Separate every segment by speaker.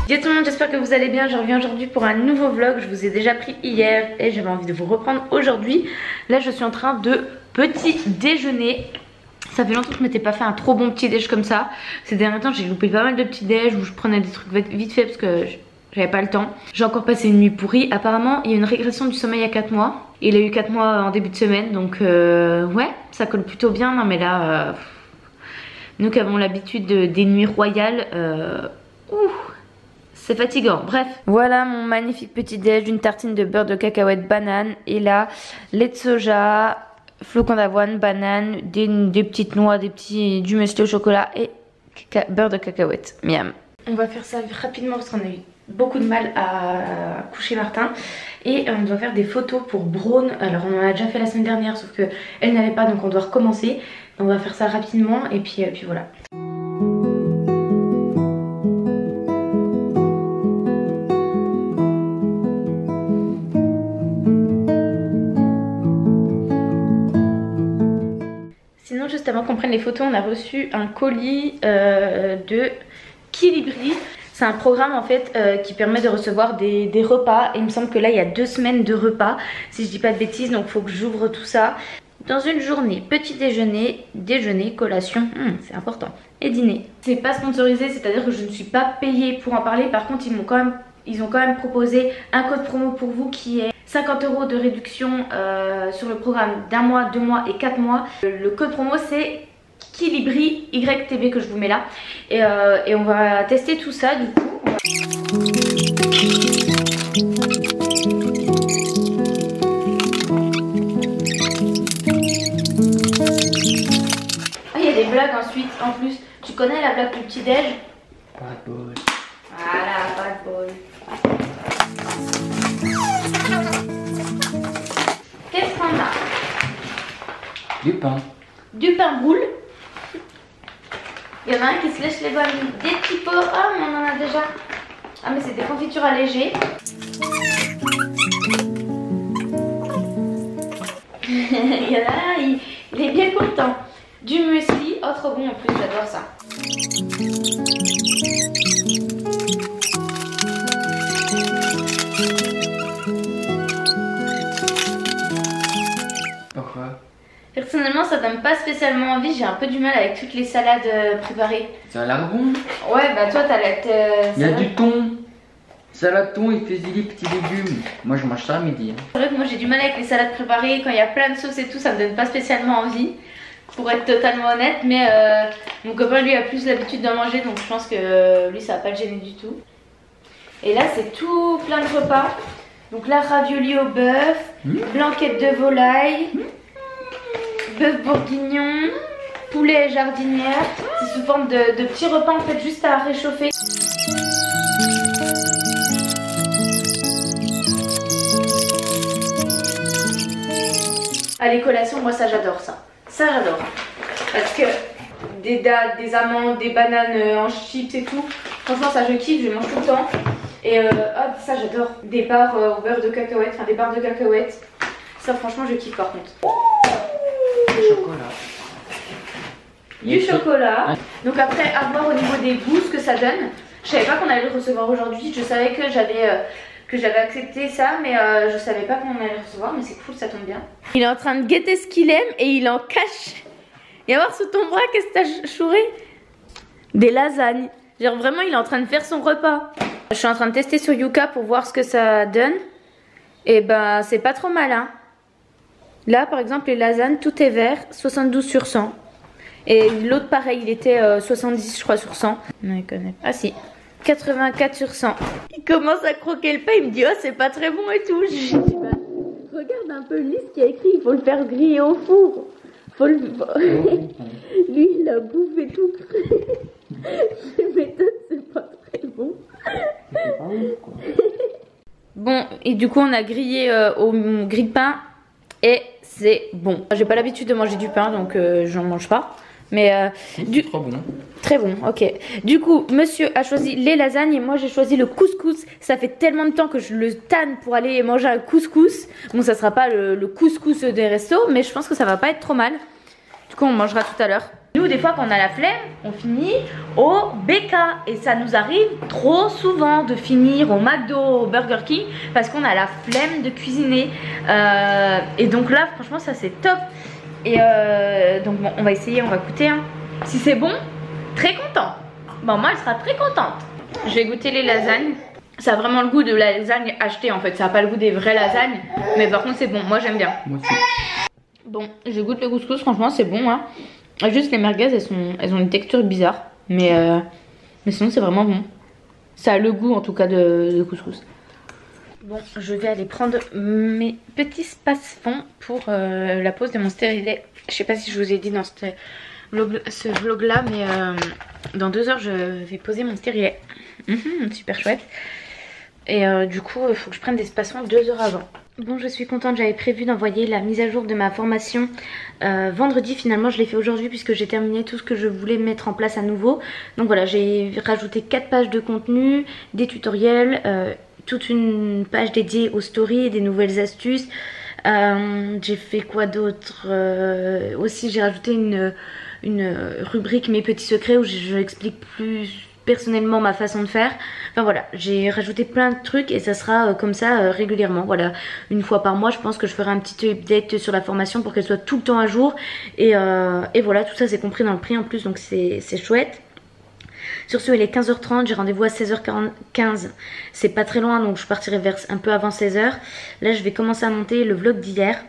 Speaker 1: Yo tout le monde, j'espère que vous allez bien. Je reviens aujourd'hui pour un nouveau vlog. Je vous ai déjà pris hier et j'avais envie de vous reprendre aujourd'hui. Là je suis en train de petit déjeuner. Ça fait longtemps que je m'étais pas fait un trop bon petit déj comme ça. Ces derniers temps j'ai loupé pas mal de petits déj où je prenais des trucs vite fait parce que j'avais pas le temps. J'ai encore passé une nuit pourrie. Apparemment il y a une régression du sommeil à 4 mois. Il a eu 4 mois en début de semaine. Donc ouais, ça colle plutôt bien. Non mais là nous qui avons l'habitude des nuits royales, c'est fatigant. Bref, voilà mon magnifique petit déj, une tartine de beurre de cacahuète banane. Et là, lait de soja, flocons d'avoine, banane, des petites noix, du muesli au chocolat et beurre de cacahuète. Miam. On va faire ça rapidement parce qu'on a eu beaucoup de mal à coucher Martin. Et on doit faire des photos pour Braun. Alors on en a déjà fait la semaine dernière sauf que elle n'avait pas, donc on doit recommencer. On va faire ça rapidement et puis voilà. Sinon juste avant qu'on prenne les photos, on a reçu un colis de Kilibri. C'est un programme en fait qui permet de recevoir des repas. Et il me semble que là il y a 2 semaines de repas, si je dis pas de bêtises, donc il faut que j'ouvre tout ça. Dans une journée, petit déjeuner, collation, c'est important, et dîner. C'est pas sponsorisé, c'est-à-dire que je ne suis pas payée pour en parler. Par contre ils ont quand même proposé un code promo pour vous qui est 50 € de réduction sur le programme d'1 mois, 2 mois et 4 mois. Le code promo c'est Kilibri YTB que je vous mets là. Et on va tester tout ça du coup. Ah, il y a des blagues ensuite en plus. Tu connais la blague du petit déj?
Speaker 2: Bad boy.
Speaker 1: Voilà, bad boy. Qu'est-ce qu'on a?
Speaker 2: Du pain.
Speaker 1: Du pain boule. Il y en a un qui se lèche les doigts, des petits pots. Ah mais on en a déjà. Ah mais c'est des confitures allégées. Il y en a un, il est bien content. Du muesli, oh trop bon en plus, j'adore ça.
Speaker 2: Pourquoi?
Speaker 1: Personnellement ça donne pas spécialement envie, j'ai un peu du mal avec toutes les salades préparées.
Speaker 2: Ça a l'air bon.
Speaker 1: Ouais bah toi t'as la
Speaker 2: Il y a du thon. Salade thon et fusilli petits légumes. Moi je mange ça à midi.
Speaker 1: C'est vrai que moi j'ai du mal avec les salades préparées, quand il y a plein de sauces et tout ça me donne pas spécialement envie. Pour être totalement honnête, mais mon copain lui a plus l'habitude d'en manger, donc je pense que lui ça va pas le gêner du tout. Et là c'est tout plein de repas. Donc là ravioli au bœuf, blanquette de volaille, bœuf bourguignon, poulet jardinière. C'est sous forme de petits repas en fait juste à réchauffer. Allez, collation, moi ça j'adore ça. Ça j'adore. Parce que des dattes, des amandes, des bananes en chips et tout. Franchement ça je kiffe, je mange tout le temps. Et ça j'adore. Des barres au beurre de cacahuètes, enfin des barres de cacahuètes. Ça franchement je kiffe par contre.
Speaker 2: Du chocolat.
Speaker 1: Du chocolat. Donc après à voir au niveau des goûts ce que ça donne. Je savais pas qu'on allait le recevoir aujourd'hui. Je savais que j'avais accepté ça, mais je savais pas qu'on allait le recevoir, mais c'est cool, ça tombe bien. Il est en train de guetter ce qu'il aime et il en cache. Et voir sous ton bras, qu'est-ce que t'as chouré? Des lasagnes. Genre vraiment, il est en train de faire son repas. Je suis en train de tester sur Yuka pour voir ce que ça donne. Et ben, c'est pas trop mal, hein. Là, par exemple, les lasagnes, tout est vert, 72 sur 100. Et l'autre, pareil, il était 70, je crois, sur 100. Non, il connaît pas. Ah si. 84 sur 100. Il commence à croquer le pain, il me dit oh c'est pas très bon et tout. Je dis bah, regarde un peu lui ce qu'il a écrit, il faut le faire griller au four. Faut le... Lui il a bouffé tout cru. Je m'étonne, c'est pas très bon. Bon et du coup on a grillé au grille-pain et c'est bon. J'ai pas l'habitude de manger du pain donc j'en mange pas. Mais
Speaker 2: trop bon.
Speaker 1: Très bon, ok. Du coup, monsieur a choisi les lasagnes et moi j'ai choisi le couscous. Ça fait tellement de temps que je le tanne pour aller manger un couscous. Bon, ça sera pas le couscous des restos, mais je pense que ça va pas être trop mal. Du coup, on mangera tout à l'heure. Nous des fois quand on a la flemme, on finit au BK et ça nous arrive trop souvent de finir au McDo, au Burger King parce qu'on a la flemme de cuisiner et donc là franchement ça c'est top. Et donc bon, on va essayer, on va goûter hein. Si c'est bon, très content. Bon moi elle sera très contente. Je vais goûter les lasagnes. Ça a vraiment le goût de la lasagne achetée en fait. Ça n'a pas le goût des vraies lasagnes. Mais par contre c'est bon, moi j'aime bien.
Speaker 2: Moi aussi.
Speaker 1: Bon, je goûte le couscous, franchement c'est bon hein. Juste les merguez elles ont une texture bizarre. Mais sinon c'est vraiment bon. Ça a le goût en tout cas de couscous. Bon, je vais aller prendre mes petits space-fonds pour la pose de mon stérilet. Je sais pas si je vous ai dit dans ce vlog là, mais dans 2 heures je vais poser mon stérilet. Super chouette. Et du coup il faut que je prenne des space-fonds 2 heures avant. Bon, je suis contente, j'avais prévu d'envoyer la mise à jour de ma formation vendredi. Finalement je l'ai fait aujourd'hui puisque j'ai terminé tout ce que je voulais mettre en place à nouveau. Donc voilà, j'ai rajouté 4 pages de contenu, des tutoriels, toute une page dédiée aux stories et des nouvelles astuces. J'ai fait quoi d'autre aussi j'ai rajouté une rubrique mes petits secrets où je explique plus personnellement ma façon de faire. Enfin voilà, j'ai rajouté plein de trucs et ça sera comme ça régulièrement. Voilà, une fois par mois je pense que je ferai un petit update sur la formation pour qu'elle soit tout le temps à jour. Et voilà, tout ça c'est compris dans le prix en plus, donc c'est chouette. Sur ce, il est 15h30, j'ai rendez-vous à 16h15. C'est pas très loin donc je partirai vers un peu avant 16h. Là je vais commencer à monter le vlog d'hier.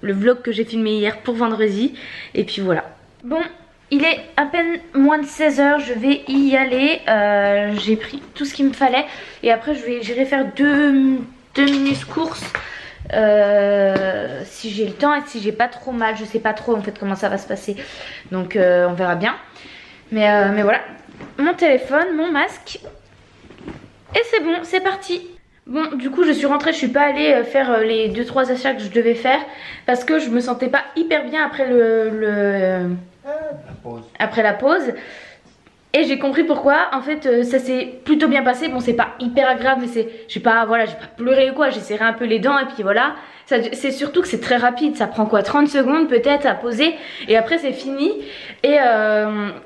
Speaker 1: Le vlog que j'ai filmé hier pour vendredi. Et puis voilà. Bon, il est à peine moins de 16h, je vais y aller. J'ai pris tout ce qu'il me fallait. Et après j'irai faire deux minutes courses. Si j'ai le temps et si j'ai pas trop mal. Je sais pas trop en fait comment ça va se passer. Donc on verra bien. Mais voilà. Mon téléphone, mon masque. Et c'est bon, c'est parti. Bon, du coup je suis rentrée, je suis pas allée faire les 2-3 achats que je devais faire parce que je me sentais pas hyper bien après après la pause. Et j'ai compris pourquoi. En fait ça s'est plutôt bien passé. Bon c'est pas hyper agréable mais j'ai pas pleuré ou quoi. J'ai serré un peu les dents et puis voilà. C'est surtout que c'est très rapide. Ça prend quoi 30 secondes peut-être à poser. Et après c'est fini. Et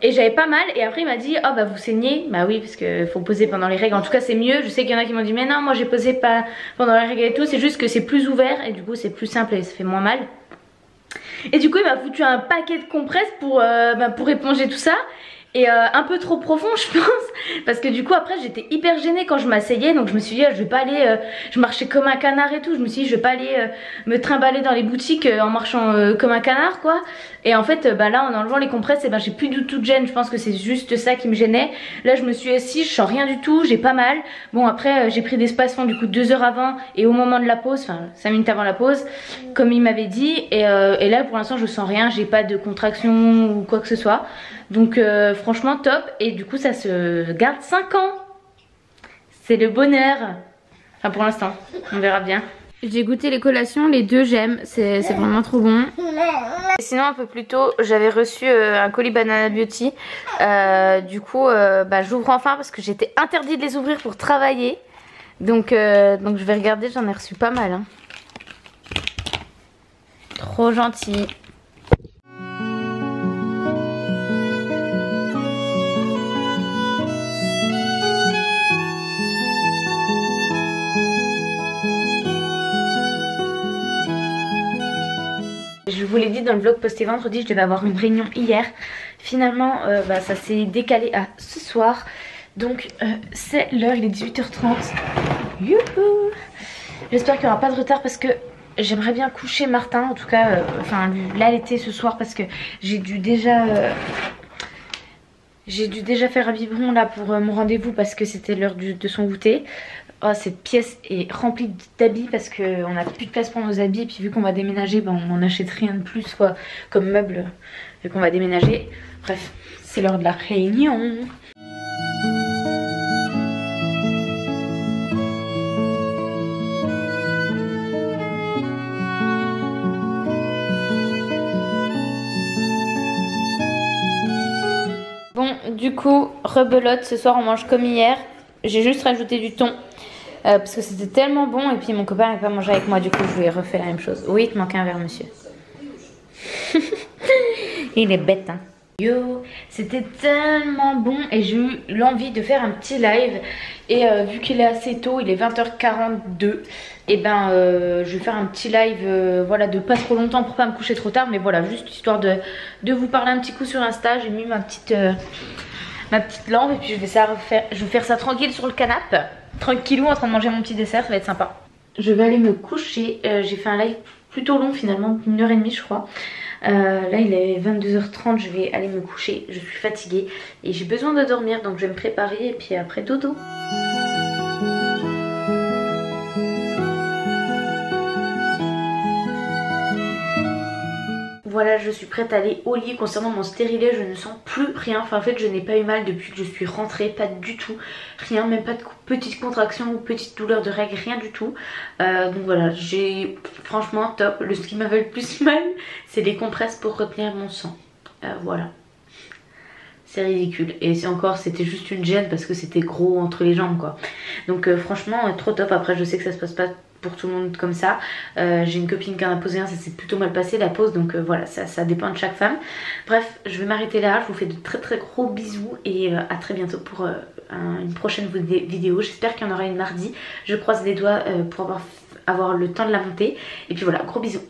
Speaker 1: j'avais pas mal. Et après il m'a dit oh bah vous saignez. Bah oui parce que faut poser pendant les règles. En tout cas c'est mieux. Je sais qu'il y en a qui m'ont dit mais non moi j'ai posé pas pendant les règles et tout. C'est juste que c'est plus ouvert. Et du coup c'est plus simple et ça fait moins mal. Et du coup il m'a foutu un paquet de compresses pour éponger tout ça. Et un peu trop profond je pense. Parce que du coup après j'étais hyper gênée quand je m'asseyais. Donc je me suis dit je vais pas aller je marchais comme un canard et tout. Je me suis dit je vais pas aller me trimballer dans les boutiques en marchant comme un canard quoi. Et en fait là en enlevant les compresses j'ai plus du tout de gêne. Je pense que c'est juste ça qui me gênait. Là je me suis assise, je sens rien du tout, j'ai pas mal. Bon après j'ai pris des space-fonds du coup 2 heures avant et au moment de la pause, enfin 5 minutes avant la pause comme il m'avait dit. Et là pour l'instant je sens rien, j'ai pas de contraction ou quoi que ce soit. Donc franchement top. Et du coup ça se garde 5 ans. C'est le bonheur. Enfin pour l'instant, on verra bien. J'ai goûté les collations, les deux j'aime, c'est vraiment trop bon. Et sinon un peu plus tôt j'avais reçu un colis Banana Beauty. Du coup j'ouvre enfin parce que j'étais interdit de les ouvrir pour travailler. Donc je vais regarder, j'en ai reçu pas mal hein. Trop gentil. Je vous l'ai dit dans le vlog posté vendredi, je devais avoir une réunion hier. Finalement ça s'est décalé à ce soir. Donc c'est l'heure, il est 18h30. Youhou! J'espère qu'il n'y aura pas de retard parce que j'aimerais bien coucher Martin. En tout cas l'allaiter ce soir parce que j'ai dû déjà faire un biberon là pour mon rendez-vous parce que c'était l'heure de son goûter. Oh, cette pièce est remplie d'habits parce qu'on n'a plus de place pour nos habits. Et puis vu qu'on va déménager, on n'achète rien de plus quoi, comme meuble vu qu'on va déménager. Bref, c'est l'heure de la réunion. Bon, du coup, rebelote, ce soir on mange comme hier. J'ai juste rajouté du thon. Parce que c'était tellement bon et puis mon copain n'avait pas mangé avec moi, du coup je lui ai refait la même chose. Oui, il te manque un verre monsieur. Il est bête hein. Yo, c'était tellement bon et j'ai eu l'envie de faire un petit live. Et vu qu'il est assez tôt, il est 20h42, et ben je vais faire un petit live, voilà, de pas trop longtemps pour pas me coucher trop tard. Mais voilà, juste histoire de vous parler un petit coup sur Insta. J'ai mis ma petite lampe et puis je vais faire ça tranquille sur le canapé. Tranquillou en train de manger mon petit dessert, ça va être sympa. Je vais aller me coucher, j'ai fait un live plutôt long finalement, 1h30 je crois. Là il est 22h30, je vais aller me coucher, je suis fatiguée et j'ai besoin de dormir, donc je vais me préparer et puis après dodo. Voilà, je suis prête à aller au lit. Concernant mon stérilet, je ne sens plus rien. Enfin en fait je n'ai pas eu mal depuis que je suis rentrée, pas du tout. Rien, même pas de petites contractions ou petites douleurs de règles, rien du tout. Donc voilà, j'ai franchement top. Ce qui m'avait le plus mal, c'est les compresses pour retenir mon sang. Voilà. C'est ridicule. Et c'était juste une gêne parce que c'était gros entre les jambes quoi. Donc franchement trop top. Après je sais que ça se passe pas pour tout le monde comme ça. J'ai une copine qui en a posé un, ça s'est plutôt mal passé la pose, donc voilà, ça dépend de chaque femme. Bref, je vais m'arrêter là, je vous fais de très gros bisous et à très bientôt pour une prochaine vidéo. J'espère qu'il y en aura une mardi, je croise les doigts pour avoir le temps de la monter. Et puis voilà, gros bisous.